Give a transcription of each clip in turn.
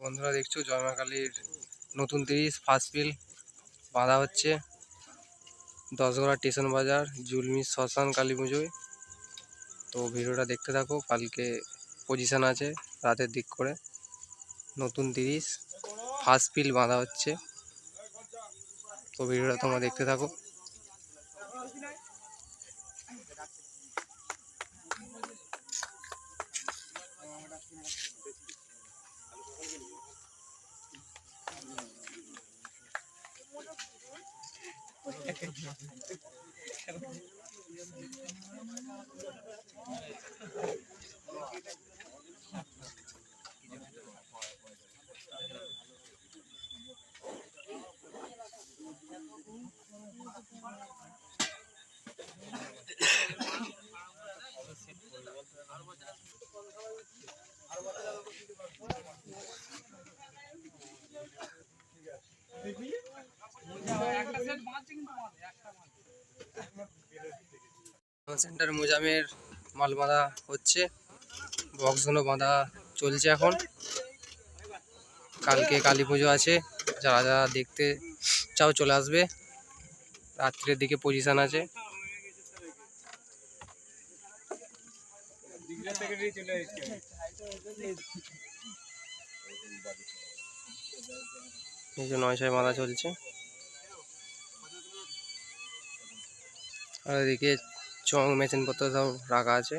বন্ধুরা দেখছো জয় মা কালীর নতুন 30 ফার্স্ট পিল বাঁধা হচ্ছে দশগড়া স্টেশন বাজার জুলমি শ্মশান কালী পুজোয়। তো ভিডিওটা দেখতে থাকো, কালকে পজিশন আছে রাতের দিক করে। নতুন 30 ফার্স্ট পিল বাঁধা হচ্ছে, তো ভিডিওটা তোমরা দেখতে থাকো। সেন্টার মোজামের মাল বাঁধা হচ্ছে, বক্সগুলো বাঁধা চলছে এখন। কালকে কালী পুজো আছে, যারা যারা দেখতে চাও চলে আসবে। রাত্রের দিকে পজিশন আছে। এই যে 9 বাঁধা চলছে, আর এদিকে চং মেশিন পত্র সব রাখা আছে।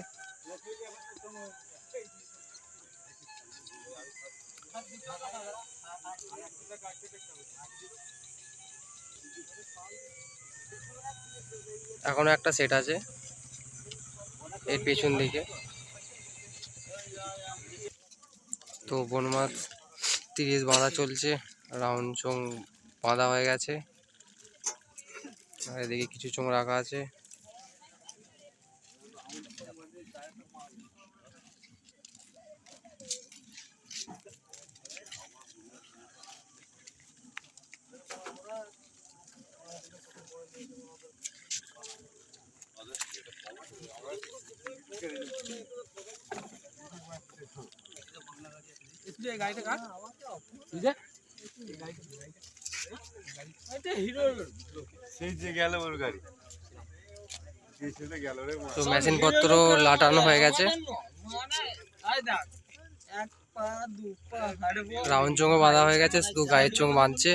এখনো একটা সেট আছে এর পেছন দিকে। তো বনমাছ 30 বাঁধা চলছে, রাউন্ড চং বাঁধা হয়ে গেছে, আর এদিকে কিছু চং রাখা আছে। তো মেশিন পত্র লাটানো হয়ে গেছে, রাউন্ড চোঙও বাঁধা হয়ে গেছে, শুধু গায়ের চোঙ বাঁধছে।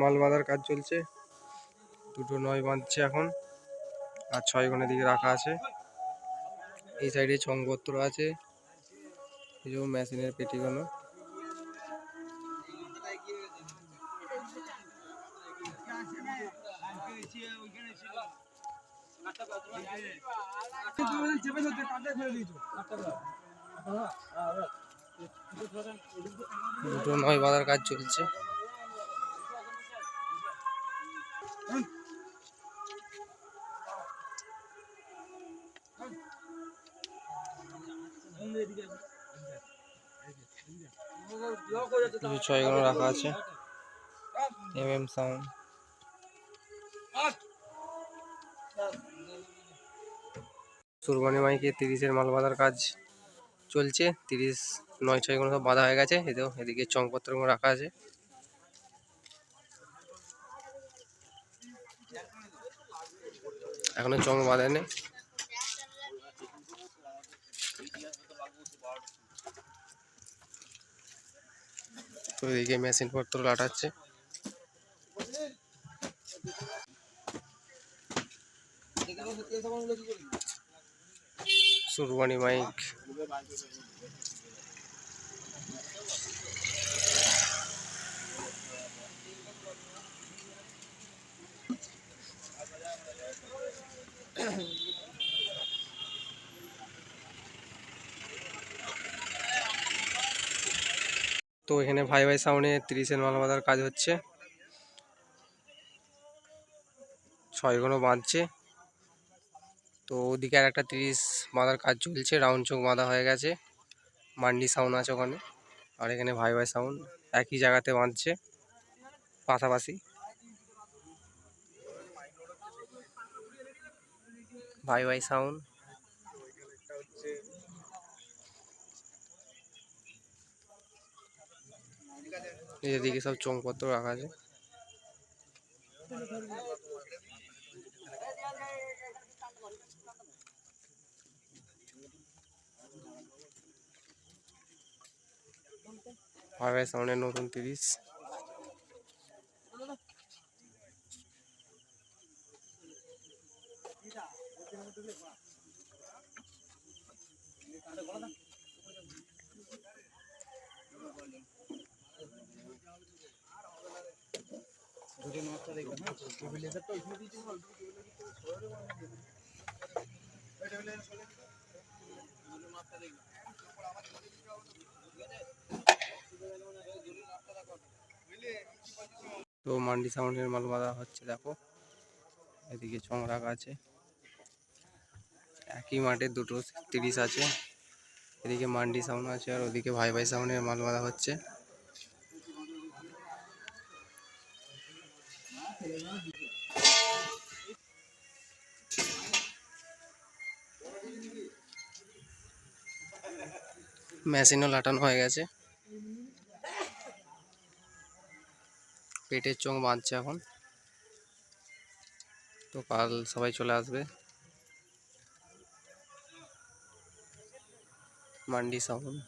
মাল বাঁধার কাজ চলছে, দুটো 9 বাঁধছে এখন, আর 6 কোণের দিকে রাখা আছে। এই সাইডে চংপত্র আছে, এই যে মেশিনের পেটিগুলো। দুটো 9 বাঁধার কাজ চলছে। কিছু 6 কোণ রাখা আছে, সাউন্ড। সুরবানি মাইকে 30-এর মাল বাঁধার কাজ চলছে। 30 9-6 কোণ সব বাঁধা হয়ে গেছে। এদিকে চংপত্র রাখা আছে। এখনো চং বাঁধেনি। তো এদিকে মেশিন পত্র লাটাচ্ছে। সুরবানি মাইক তো এখানে ভাই ভাই সাউন্ডে 30-এর মাল বাঁধার কাজ হচ্ছে, 6 কোণ বাঁধছে। তো ওদিকে আর একটা 30 বাঁধার কাজ চলছে, রাউন্ড চোখ বাঁধা হয়ে গেছে। মান্ডি সাউন্ড আছে ওখানে, আর এখানে ভাই ভাই সাউন্ড একই জায়গাতে বাঁধছে পাশাপাশি। ভাই ভাই সাউন্ড, এদিকে সব চোঙপত্র রাখা আছে। ভাই ভাই সাউন্ডের নতুন 30। তো মান্ডি সাউন্ডের মাল বাঁধা হচ্ছে, দেখো এদিকে চং রাখা আছে। একই মাঠে দুটো 30 আছে, এদিকে মান্ডি সাউন্ড আছে আর ওদিকে ভাই ভাই সাউন্ডের মাল বাঁধা হচ্ছে। মেশিনও লাটানো হয়ে গেছে, পেটের চোঙ বাঁধছে এখন। তো কাল সবাই চলে আসবে। মান্ডি সাউন্ড।